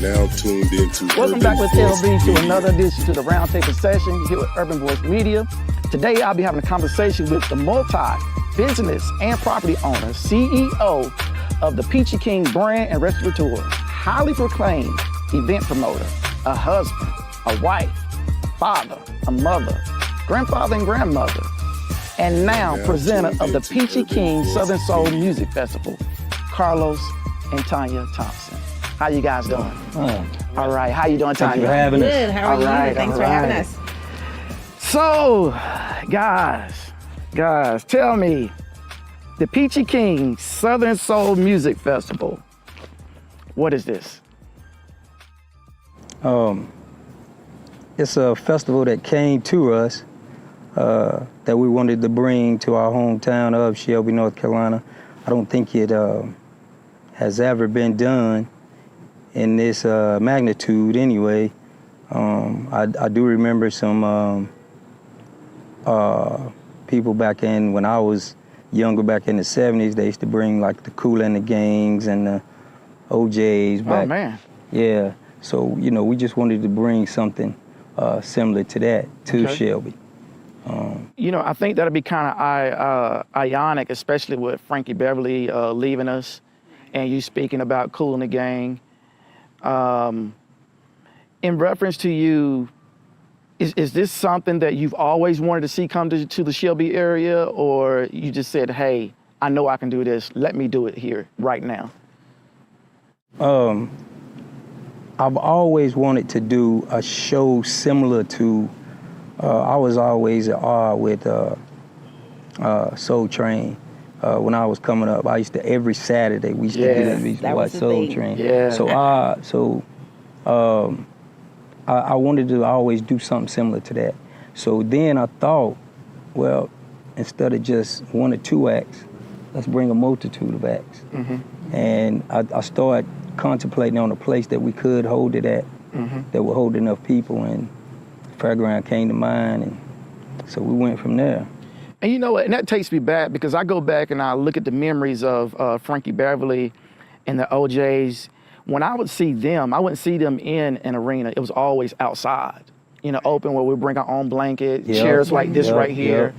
now tuned into Welcome back with LB to another edition to the Roundtable Session here with Urban Voice Media. Today I'll be having a conversation with the multi-business and property owner, CEO of the Peachy King brand and restaurateur, highly proclaimed event promoter, a husband, a wife, a father, a mother, grandfather and grandmother, and now presenter of the Peachy King Southern Soul Music Festival, Carlos and Tonya Thompson. How you guys doing? All right, how you doing, Tonya? Thanks for having us. Good, how are you? Thanks for having us. So, guys, tell me, the Peachy King Southern Soul Music Festival, what is this? It's a festival that came to us that we wanted to bring to our hometown of Shelby, North Carolina. I don't think it has ever been done in this magnitude anyway. I do remember some people back in, when I was younger, back in the 70s, they used to bring like the Kool and the Gangs and the OJs back. Oh, man. Yeah, so, you know, we just wanted to bring something similar to that to Shelby. You know, I think that'd be kind of ionic, especially with Frankie Beverly leaving us and you speaking about Kool and the Gang. In reference to you, is this something that you've always wanted to see come to the Shelby area, or you just said, hey, I know I can do this, let me do it here right now? I've always wanted to do a show similar to, I was always at awe with Soul Train. When I was coming up, I used to, every Saturday, we used to watch Soul Train. Yeah. So I wanted to always do something similar to that. So then I thought, well, instead of just one or two acts, let's bring a multitude of acts. Mm-hmm. And I started contemplating on a place that we could hold it at, that would hold enough people, and Fairground came to mind, and so we went from there. And you know what, and that takes me back, because I go back and I look at the memories of Frankie Beverly and the OJs. When I would see them, I wouldn't see them in an arena. It was always outside, you know, open, where we bring our own blanket, chairs like this right here.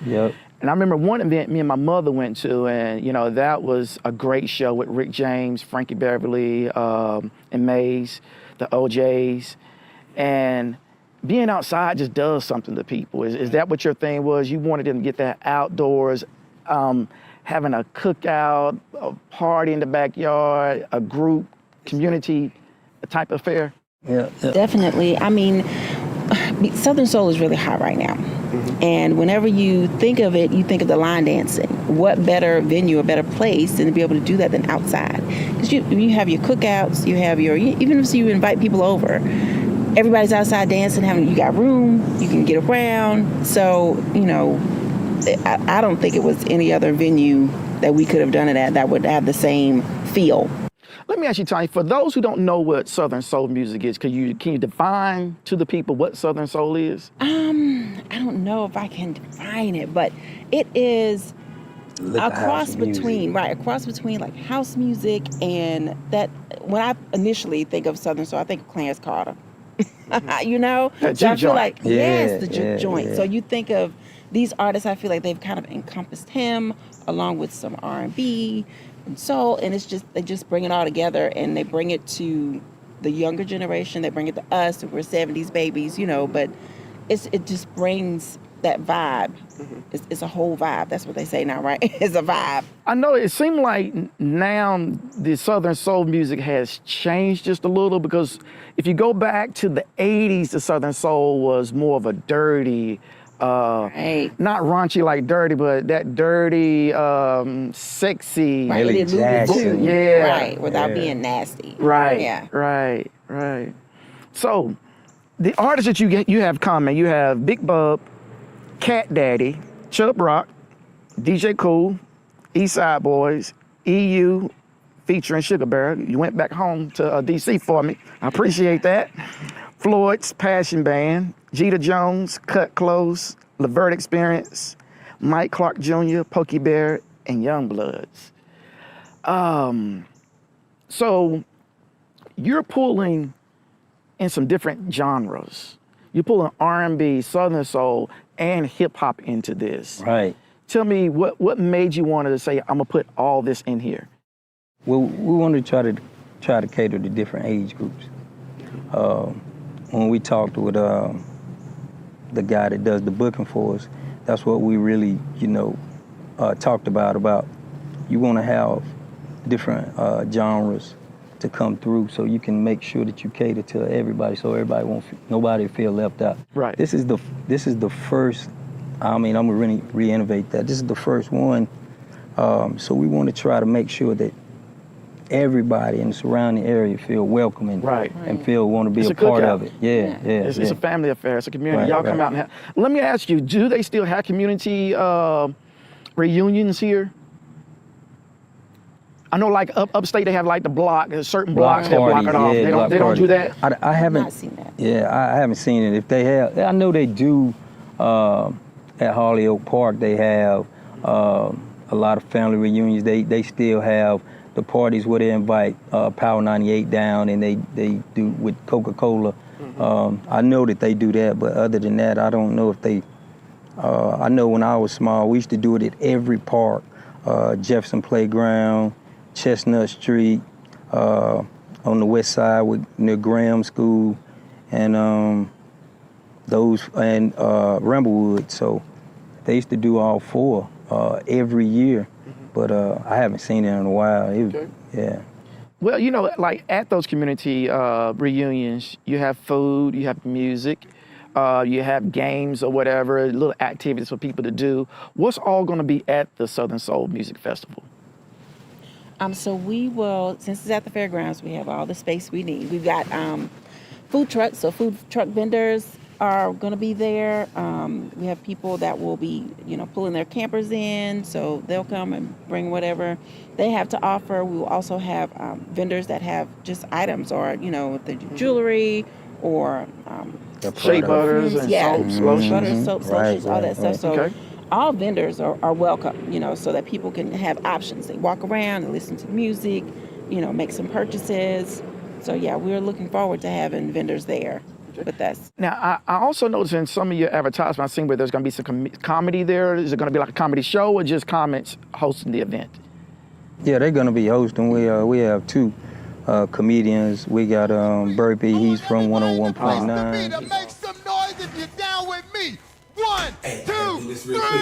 And And I remember one event me and my mother went to, and that was a great show with Rick James, Frankie Beverly, and Mays, the OJs. And being outside just does something to people. Is that what your thing was? You wanted them to get that outdoors, having a cookout, a party in the backyard, a group, community type affair? Yeah. Definitely. I mean, Southern Soul is really hot right now. And whenever you think of it, you think of the line dancing. What better venue, a better place than to be able to do that than outside? Because you have your cookouts, you have even if you invite people over, everybody's outside dancing, you got room, you can get around. So, I don't think it was any other venue that we could have done it at that would have the same feel. Let me ask you, Tonya, for those who don't know what Southern Soul music is, can you define to the people what Southern Soul is? I don't know if I can define it, but it is a cross between like house music and that. When I initially think of Southern Soul, I think of Clarence Carter. So I feel like the juke joint. So you think of these artists, I feel like they've kind of encompassed him along with some R&B and soul, and they just bring it all together, and they bring it to the younger generation. They bring it to us, and we're 70s babies, but it just brings that vibe. It's a whole vibe. That's what they say now, right? It's a vibe. I know it seemed like now the Southern Soul music has changed just a little, because if you go back to the 80s, the Southern Soul was more of a dirty, right. Not raunchy like dirty, but that dirty, sexy. Right. Millie Jackson. Yeah. Right, without being nasty. Right. Yeah. Right. So the artists that you have comment, you have Big Bub, Cat Daddy, Chubb Rock, DJ Cool, East Side Boys, EU, featuring Sugar Bear. You went back home to DC for me. I appreciate that. Floyd's Passion Band, Jeter Jones, Cut Close, Levert Experience, Mike Clark Jr., Pokey Bear, and Youngbloods. So you're pulling in some different genres. You're pulling R&B, Southern Soul, and hip hop into this. Right. Tell me what made you want to say, I'm gonna put all this in here? Well, we wanted to try to cater to different age groups. When we talked with the guy that does the booking for us, that's what we really, talked about you want to have different genres to come through, so you can make sure that you cater to everybody, so nobody feel left out. Right. This is the first. I'm gonna really re-innovate that. This is the first one, so we want to try to make sure that everybody in the surrounding area feel welcome and want to be a part of it. Yeah. It's a family affair. It's a community. Right, Y'all come out and let me ask you, do they still have community reunions here? I know, like upstate, they have like the block. There's certain blocks that block it off. They don't do that. I haven't not seen that. Yeah, I haven't seen it. If they have, I know they do. At Holyoke Park, they have a lot of family reunions. They still have the parties where they invite Power 98 down, and they do with Coca-Cola. I know that they do that, but other than that, I don't know if they. I know when I was small, we used to do it at every park, Jefferson Playground, Chestnut Street, on the west side near Graham School, and Ramblewood. So they used to do all four every year, but I haven't seen it in a while. Yeah. Well, like at those community reunions, you have food, you have music, you have games or whatever, little activities for people to do. What's all going to be at the Southern Soul Music Festival? So we will, since it's at the fairgrounds, we have all the space we need. We've got food trucks, so food truck vendors are going to be there. We have people that will be, pulling their campers in, so they'll come and bring whatever they have to offer. We will also have vendors that have just items, or the jewelry, or shea butters and soaps, lotions. Butters, soaps, lotions, all that stuff. So Okay. all vendors are welcome, so that people can have options. They walk around and listen to music, make some purchases. So yeah, we're looking forward to having vendors there. with us. Now, I also noticed in some of your advertisements, I've seen where there's going to be some comedy there. Is it going to be like a comedy show or just comments hosting the event? Yeah, they're gonna be hosting. We have two comedians. We got Burpee. He's from 101.9. Make some noise if you're down with me. 1, Hey, 2, I gotta do this real quick.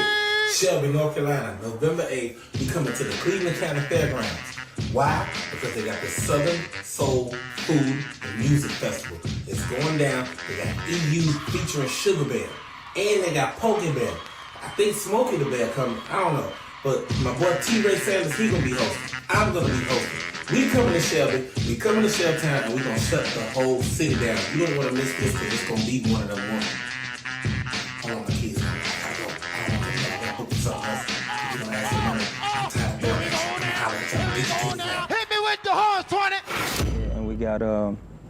Shelby, North Carolina, November 8th, we coming to the Cleveland County Fairgrounds. Why? Because they got the Southern Soul Food and Music Festival. It's going down. They got EU featuring Sugar Bear. And they got Pokey Bear. I think Smokey the Bear coming. I don't know. But my boy T-Ray Sanders, he gonna be hosting. I'm gonna be hosting. We coming to Shelby, we coming to Sheltown, and we gonna shut the whole city down. You don't wanna miss this because it's gonna be one of them ones. Hold on, my kids. I gotta book something else. You're gonna ask for money. I'm tired of doing this. I'm gonna holler at y'all. Get your kids now. Hit me with the horns, 20. Yeah, and we got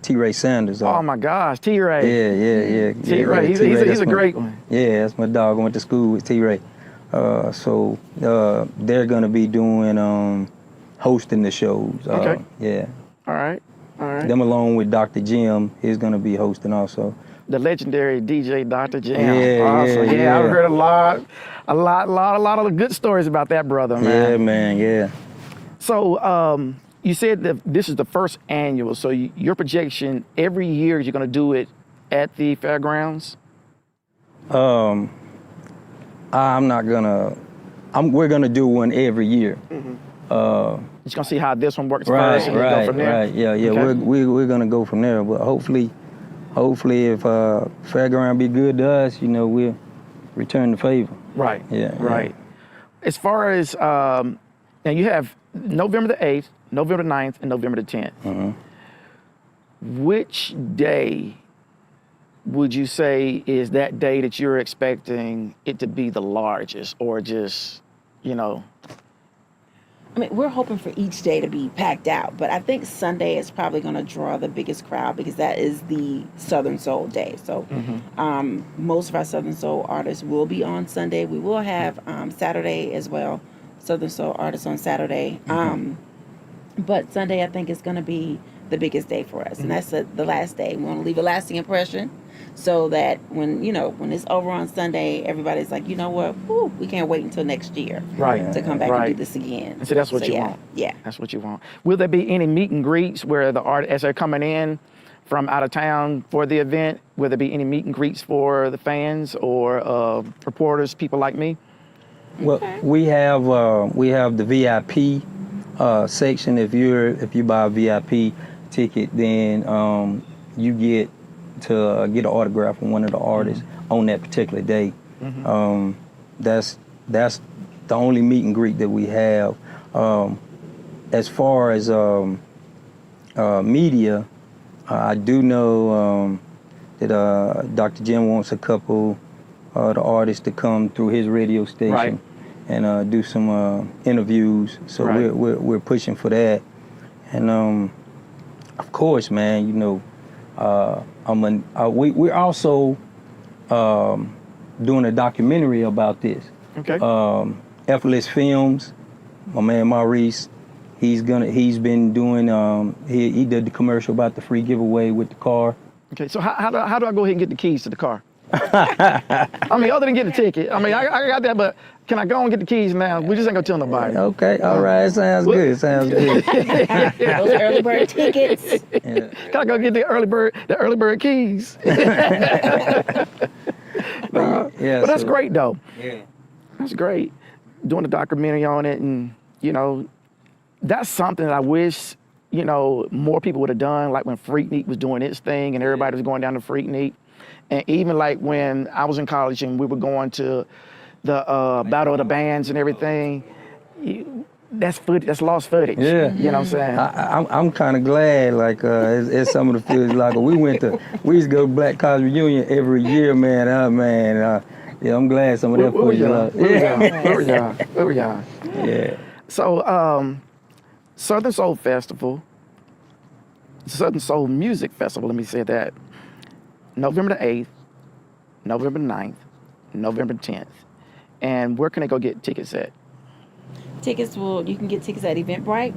T-Ray Sanders. Oh my gosh, T-Ray. Yeah. T-Ray, he's a great one. Yeah, that's my dog. I went to school with T-Ray. So they're gonna be doing hosting the shows. Okay. Yeah. All right. Them along with Dr. Jim, he's gonna be hosting also. The legendary DJ Dr. Jim. Yeah, Awesome. yeah. I've heard a lot of good stories about that brother, man. Yeah, man. Yeah. So you said that this is the first annual. So your projection every year you're going to do it at the fairgrounds? I'm not gonna. We're gonna do one every year. Just gonna see how this one works Right, first and then go from there. right. Yeah. Okay. We're gonna go from there. But hopefully, if fairground be good to us, we'll return the favor. Right. Yeah. Right. As far as now, you have November the 8th, November the 9th, and November the 10th. Mm-hmm. Which day would you say is that day that you're expecting it to be the largest, or just, I mean, we're hoping for each day to be packed out, but I think Sunday is probably going to draw the biggest crowd because that is the Southern Soul Day. So most of our Southern Soul artists will be on Sunday. We will have Saturday as well, Southern Soul artists on Saturday. But Sunday, I think, is going to be the biggest day for us, and that's the last day. We want to leave a lasting impression so that when it's over on Sunday, everybody's like, you know what, whew, we can't wait until next year to come back and do this again. So that's what you want. Yeah. That's what you want. Will there be any meet and greets where the artists, as they're coming in from out of town for the event, will there be any meet and greets for the fans or reporters, people like me? Well, we have the VIP section. If you buy a VIP ticket, then you get to get an autograph from one of the artists on that particular day. That's the only meet and greet that we have. As far as media, I do know that Dr. Jim wants a couple of the artists to come through his radio station and do some interviews. So we're pushing for that. And of course, man, we're also doing a documentary about this. Okay. Effortless Films, my man Maurice, he's been doing he did the commercial about the free giveaway with the car. Okay, so how do I go ahead and get the keys to the car? I mean, other than getting the ticket. I mean, I got that, but can I go and get the keys now? We just ain't gonna tell nobody. Okay, all right, sounds good. Those early bird tickets. Yeah. Can I go get the early bird keys? But that's great though. Yeah. That's great. Doing a documentary on it, and that's something that I wish more people would have done. Like when Freaknik was doing its thing, and everybody was going down to Freaknik, and even like when I was in college and we were going to the Battle of the Bands and everything. That's footage. That's lost footage. Yeah. You know what I'm saying? I'm kind of glad, like, as some of the fields, like, we used to go to Black College Reunion every year, man. Yeah, I'm glad some of that footage. Where were y'all? Yeah. So, Southern Soul Festival, Southern Soul Music Festival, let me say that, November the 8th, November the 9th, November the 10th. And where can they go get tickets at? You can get tickets at Eventbrite.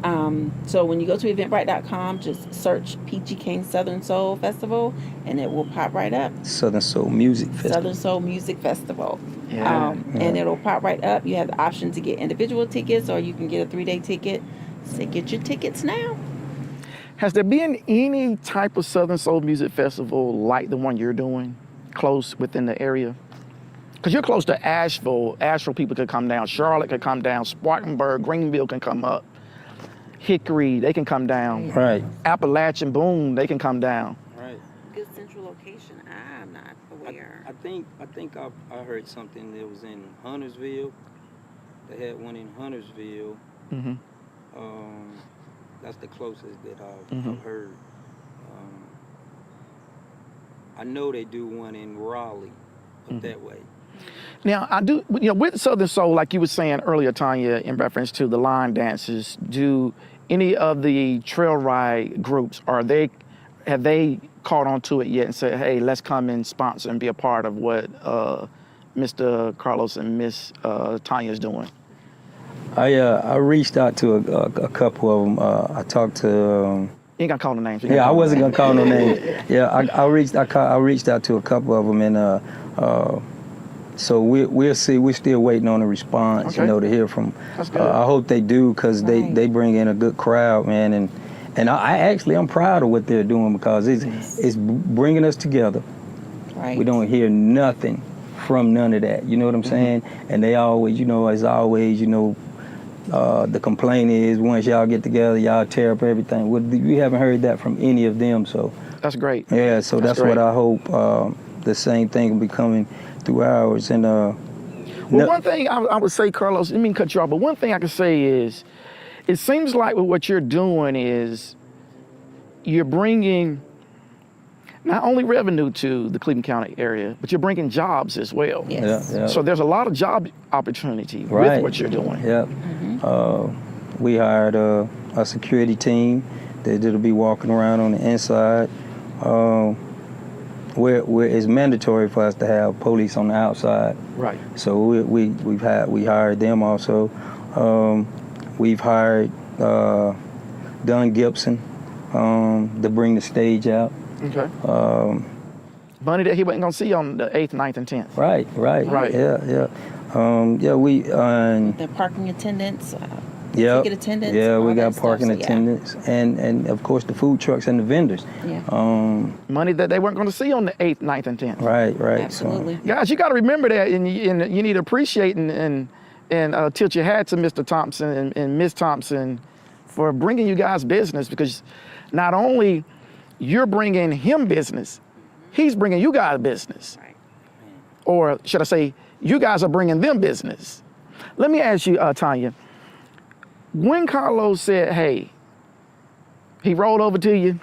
So when you go to eventbrite.com, just search Peachy King Southern Soul Festival, and it will pop right up. Southern Soul Music Festival. Southern Soul Music Festival. Yeah. And it'll pop right up. You have the option to get individual tickets, or you can get a 3-day ticket. So get your tickets now. Has there been any type of Southern Soul Music Festival like the one you're doing close within the area? Because you're close to Asheville. Asheville people could come down. Charlotte could come down. Spartanburg, Greenville can come up. Hickory, they can come down. Right. Appalachian, Boone, they can come down. Right. Good central location. I'm not aware. I think I heard something that was in Huntersville. They had one in Huntersville. Mm-hmm. That's the closest that I've heard. I know they do one in Raleigh up that way. Now, I do, with Southern Soul, like you were saying earlier, Tonya, in reference to the line dances, do any of the trail ride groups, have they caught on to it yet and said, hey, let's come and sponsor and be a part of what Mr. Carlos and Miss Tonya is doing? I reached out to a couple of them. I talked to. You ain't gonna call the names. Yeah, I wasn't gonna call no names. Yeah, I reached out to a couple of them, and so we'll see. We're still waiting on a response, Okay. to hear from. That's good. I hope they do, because they bring in a good crowd, man, and I'm proud of what they're doing, because it's bringing us together. Right. We don't hear nothing from none of that. You know what I'm saying? And they always, as always, the complaint is once y'all get together, y'all tear up everything. We haven't heard that from any of them, so. That's great. Yeah, so that's great. what I hope. The same thing will be coming through ours. And one thing I would say, Carlos, I didn't mean to cut you off, but one thing I can say is, it seems like what you're doing is you're bringing not only revenue to the Cleveland County area, but you're bringing jobs as well. Yes. Yeah. So there's a lot of job opportunity Right. with what you're doing. Yep. We hired a security team that'll be walking around on the inside. Where it's mandatory for us to have police on the outside. Right. So we hired them also. We've hired Don Gibson to bring the stage out. Okay. Money that he wasn't gonna see on the 8th, 9th, and 10th. Right. Yeah. We The parking attendants, ticket attendants. Yeah, all we got that parking stuff, so, attendants, and of course the food trucks and the vendors. Yeah. Money that they weren't gonna see on the 8th, 9th, and 10th. Right. Absolutely. Guys, you gotta remember that, and you need to appreciate and tilt your hat to Mr. Thompson and Miss Thompson for bringing you guys business, because not only you're bringing him business, he's bringing you guys business. Right. Or should I say, you guys are bringing them business. Let me ask you, Tonya, when Carlos said, hey, he rolled over to you,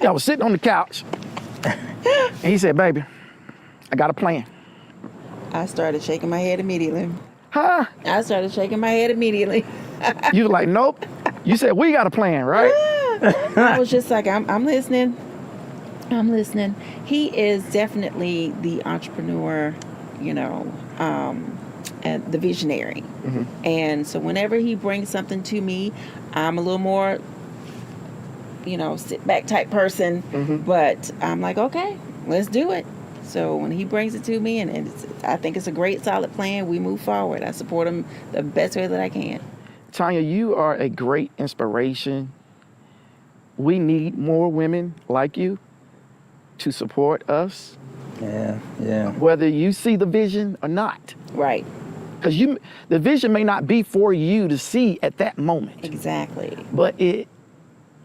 y'all was sitting on the couch, and he said, baby, I got a plan. I started shaking my head immediately. Huh? I started shaking my head immediately. You was like, nope. You said, we got a plan, right? I was just like, I'm listening. I'm listening. He is definitely the entrepreneur, and the visionary. Mm-hmm. And so whenever he brings something to me, I'm a little more, sit back type person. Mm-hmm. But I'm like, okay, let's do it. So when he brings it to me, and I think it's a great, solid plan, we move forward. I support him the best way that I can. Tonya, you are a great inspiration. We need more women like you to support us, Yeah. whether you see the vision or not. Right. Because the vision may not be for you to see at that moment, Exactly. but the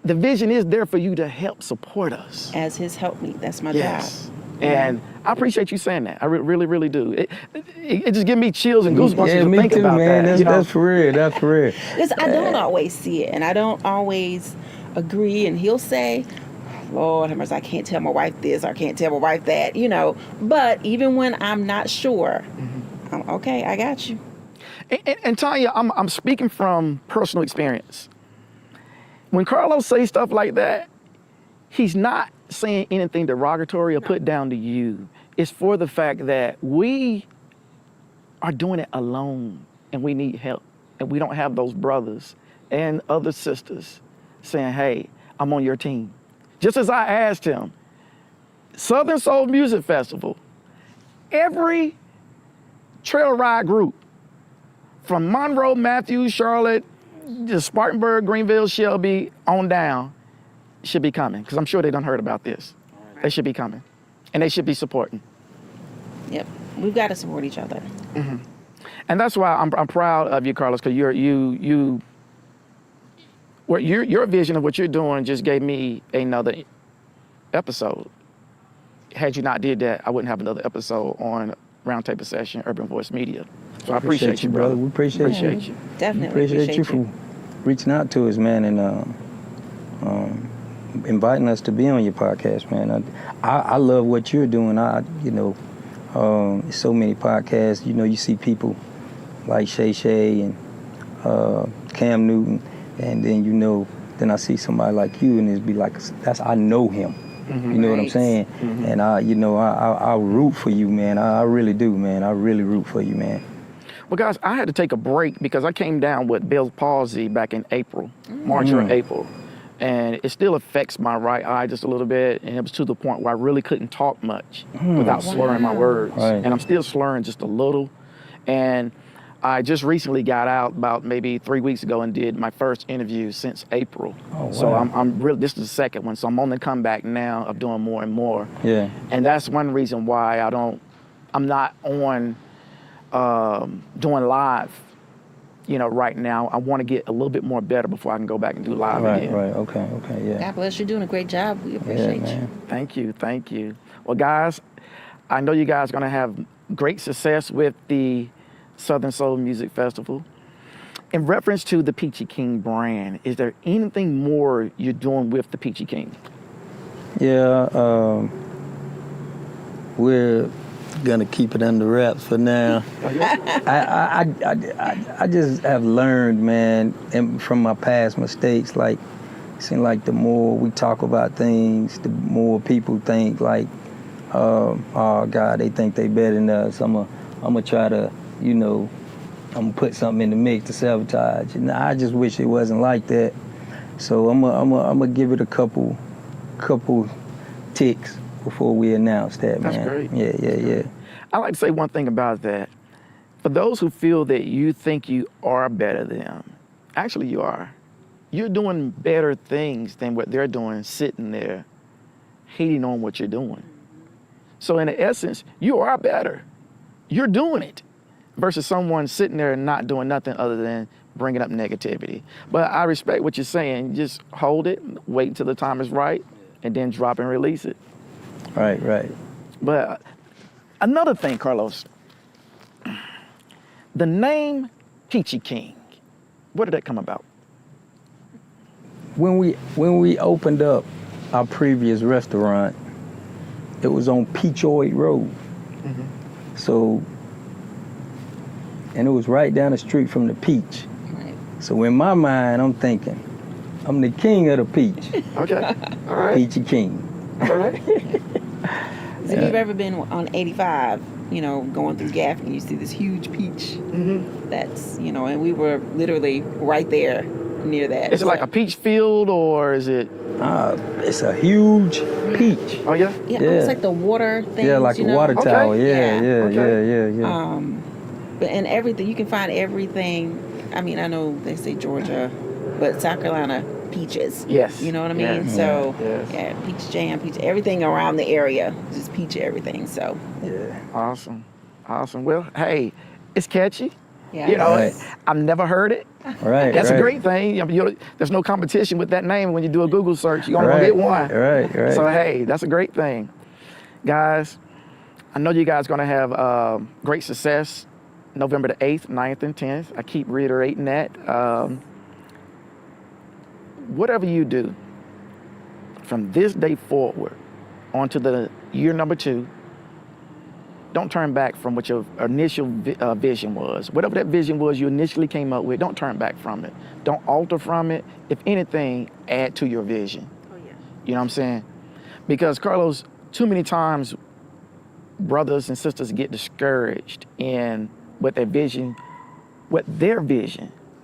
vision is there for you to help support us. As his helpmeet, that's my Yes. job. And I appreciate you saying that. I really, really do. It just gives me chills and goosebumps Yeah, to me think too, about man. that. That's for real. That's for real. Because I don't always see it, and I don't always agree. And he'll say, Lord have mercy, I can't tell my wife this, or I can't tell my wife that, But even when I'm not sure, I'm okay, I got you. And Tonya, I'm speaking from personal experience. When Carlos says stuff like that, he's not saying anything derogatory or put down to you. It's for the fact that we are doing it alone and we need help. And we don't have those brothers and other sisters saying, hey, I'm on your team. Just as I asked him, Southern Soul Music Festival, every trail ride group from Monroe, Matthews, Charlotte, to Spartanburg, Greenville, Shelby, on down, should be coming, because I'm sure they done heard about this. They should be coming, and they should be supporting. Yep, we've got to support each other. Mm-hmm. And that's why I'm proud of you, Carlos, because your vision of what you're doing just gave me another episode. Had you not did that, I wouldn't have another episode on Roundtable Session, Urban Voice Media. So I appreciate you, brother. We appreciate you. Definitely appreciate you for reaching out to us, man, and inviting us to be on your podcast, man. I love what you're doing. So many podcasts. You see people like Shay Shay and Cam Newton, and then then I see somebody like you, and it's be like, I know him. Mm-hmm. You know what I'm saying? Mm-hmm. And I root for you, man. I really do, man. I really root for you, man. Well, guys, I had to take a break because I came down with Bell's palsy back in April, March or April. And it still affects my right eye just a little bit. And it was to the point where I really couldn't talk much without slurring my words. Right. And I'm still slurring just a little. And I just recently got out about maybe 3 weeks ago and did my first interview since April. Oh, wow. So I'm really, this is the second one. So I'm on the comeback now of doing more and more. Yeah. And that's one reason why I'm not on doing live, right now. I want to get a little bit more better before I can go back and do live again. Right, okay, yeah. God bless, you're doing a great job. We appreciate you. Thank you. Well, guys, I know you guys are going to have great success with the Southern Soul Music Festival. In reference to the Peachy King brand, is there anything more you're doing with the Peachy King? Yeah, we're gonna keep it under wraps for now. I just have learned, man, and from my past mistakes, like, it seems like the more we talk about things, the more people think like, oh God, they think they better than us. I'm gonna try to, I'm gonna put something in the mix to sabotage. And I just wish it wasn't like that. So I'm gonna give it a couple ticks before we announce that, man. That's great. Yeah. I like to say one thing about that. For those who feel that you think you are better than them, actually you are. You're doing better things than what they're doing, sitting there hating on what you're doing. So in essence, you are better. You're doing it versus someone sitting there and not doing nothing other than bringing up negativity. But I respect what you're saying. Just hold it, wait until the time is right, and then drop and release it. Right. But another thing, Carlos, the name Peachy King, where did that come about? When we opened up our previous restaurant, it was on Peachoid Road. Mm-hmm. So, and it was right down the street from the Peach. Right. So in my mind, I'm thinking, I'm the king of the peach. Okay, all right. Peachy King. All right. If you've ever been on 85, going through Gaffney, you see this huge peach. Mm-hmm. That's, and we were literally right there near that. Is it like a peach field or is it? It's a huge peach. Oh, yeah? Yeah, it's like the water thing. Yeah, like a water tower. Okay. Yeah. But and everything, you can find everything. I mean, I know they say Georgia, but South Carolina, peaches. Yes. You know what I mean? Yeah. So, yeah, peach jam, peach, everything around the area, just peach everything, so. Yeah. Awesome. Well, hey, it's catchy. Yeah. Right. I've never heard it. Right. That's a great thing. There's no competition with that name when you do a Google search. You're going to get one. Right. So, hey, that's a great thing. Guys, I know you guys are going to have great success November the 8th, 9th, and 10th. I keep reiterating that. Whatever you do, from this day forward, onto the year number 2, don't turn back from what your initial vision was. Whatever that vision was you initially came up with, don't turn back from it. Don't alter from it. If anything, add to your vision. Oh, yeah. You know what I'm saying? Because, Carlos, too many times brothers and sisters get discouraged in what their vision,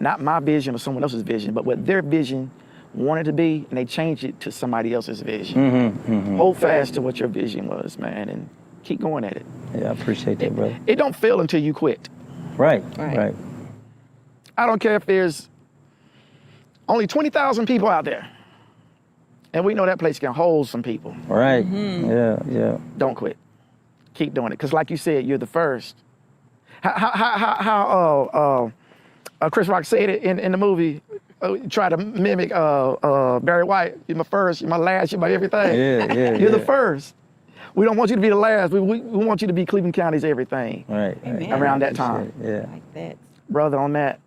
not my vision or someone else's vision, but what their vision wanted to be, and they changed it to somebody else's vision. Hold fast to what your vision was, man, and keep going at it. Yeah, I appreciate that, brother. It don't fail until you quit. Right. I don't care if there's only 20,000 people out there, and we know that place can hold some people. Right. Yeah. Don't quit. Keep doing it, because like you said, you're the first. How Chris Rock said it in the movie, try to mimic Barry White. You're my first, you're my last, you're my everything. Yeah. You're the first. We don't want you to be the last. We want you to be Cleveland County's everything. Right. Around that time. Yeah. Like that. Brother, on that,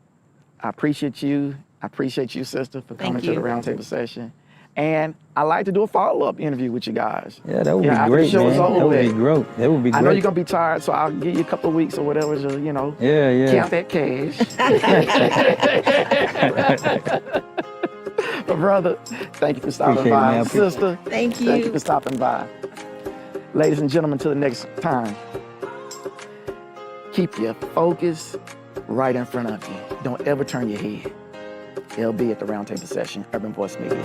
I appreciate you. I appreciate you, sister, for coming to the roundtable session. And I like to do a follow-up interview with you guys. Yeah, that would be after great, the show man. is over That would be with. great. That would be great. I know you're gonna be tired, so I'll give you a couple of weeks or whatever to, Yeah. count that cash. But brother, thank you for stopping Appreciate it, by. man. Sister, Thank you. thank you for stopping by. Ladies and gentlemen, till the next time, keep your focus right in front of you. Don't ever turn your head. LB at the Roundtable Session, Urban Voice Media.